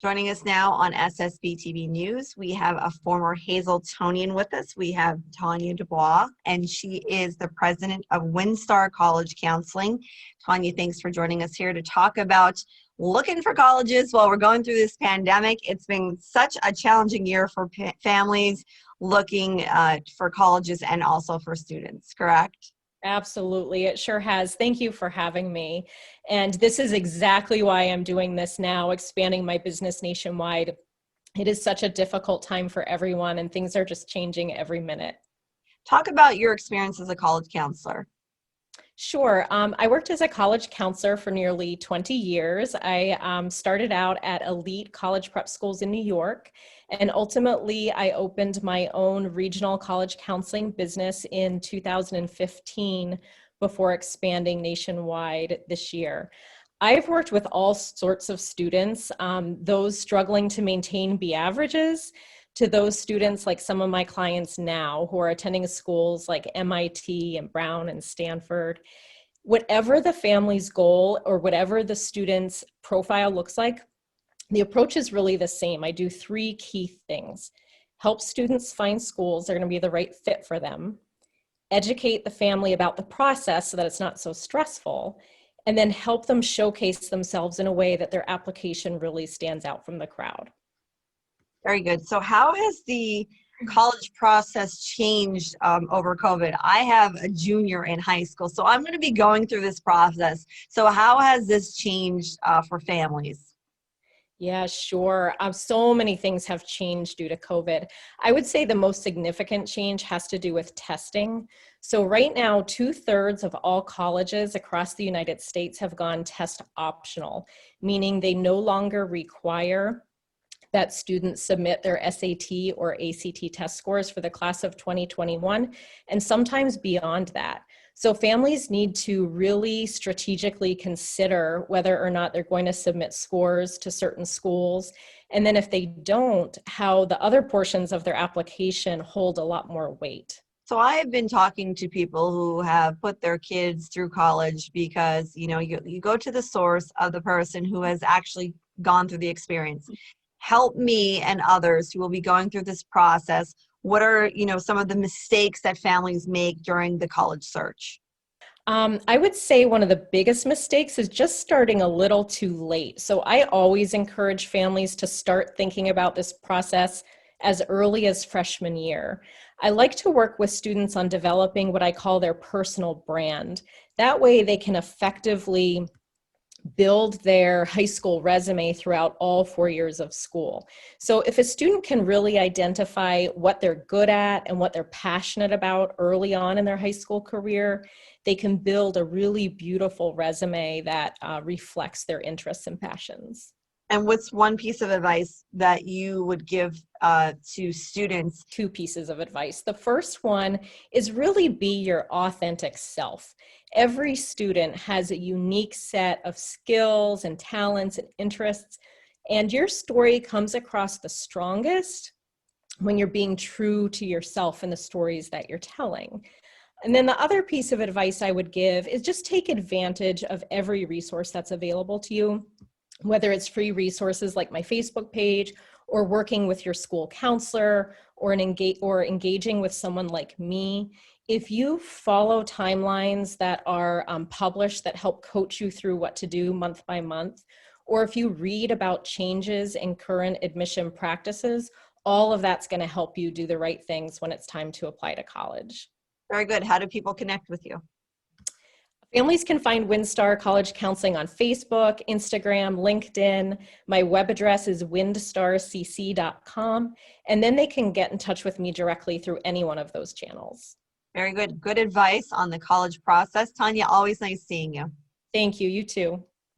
Joining us now on SSPTV News, we have a former Hazeltonian with us. We have Tanya Dubois, and she is the president of WinStar College Counseling. Tanya, thanks for joining us here to talk about looking for colleges while we're going through this pandemic. It's been such a challenging year for families looking for colleges and also for students, correct? Absolutely, it sure has. Thank you for having me. And this is exactly why I'm doing this now, expanding my business nationwide. It is such a difficult time for everyone, and things are just changing every minute. Talk about your experience as a college counselor. Sure. I worked as a college counselor for nearly 20 years. I started out at elite college prep schools in New York, and ultimately I opened my own regional college counseling business in 2015 before expanding nationwide this year. I've worked with all sorts of students, those struggling to maintain B averages, to those students like some of my clients now who are attending schools like MIT and Brown and Stanford. Whatever the family's goal or whatever the student's profile looks like, the approach is really the same. I do three key things: help students find schools that are going to be the right fit for them, educate the family about the process so that it's not so stressful, and then help them showcase themselves in a way that their application really stands out from the crowd. Very good. So how has the college process changed over COVID? I have a junior in high school, so I'm going to be going through this process. So how has this changed for families? Yeah, sure. So many things have changed due to COVID. I would say the most significant change has to do with testing. So right now, 2/3 of all colleges across the United States have gone test optional, meaning they no longer require that students submit their SAT or ACT test scores for the class of 2021, and sometimes beyond that. So families need to really strategically consider whether or not they're going to submit scores to certain schools. And then if they don't, how the other portions of their application hold a lot more weight. So I've been talking to people who have put their kids through college because, you go to the source of the person who has actually gone through the experience. Help me and others who will be going through this process. What are, some of the mistakes that families make during the college search? I would say one of the biggest mistakes is just starting a little too late. So I always encourage families to start thinking about this process as early as freshman year. I like to work with students on developing what I call their personal brand. That way they can effectively build their high school resume throughout all 4 years of school. So if a student can really identify what they're good at and what they're passionate about early on in their high school career, they can build a really beautiful resume that reflects their interests and passions. And what's one piece of advice that you would give to students? Two pieces of advice. The first one is really be your authentic self. Every student has a unique set of skills and talents and interests, and your story comes across the strongest when you're being true to yourself and the stories that you're telling. And then the other piece of advice I would give is just take advantage of every resource that's available to you, whether it's free resources like my Facebook page, or working with your school counselor, or engaging with someone like me. If you follow timelines that are published that help coach you through what to do month by month, or if you read about changes in current admission practices, all of that's going to help you do the right things when it's time to apply to college. Very good. How do people connect with you? Families can find WinStar College Counseling on Facebook, Instagram, LinkedIn. My web address is windstarcc.com, and then they can get in touch with me directly through any one of those channels. Very good. Good advice on the college process. Tanya, always nice seeing you. Thank you. You too.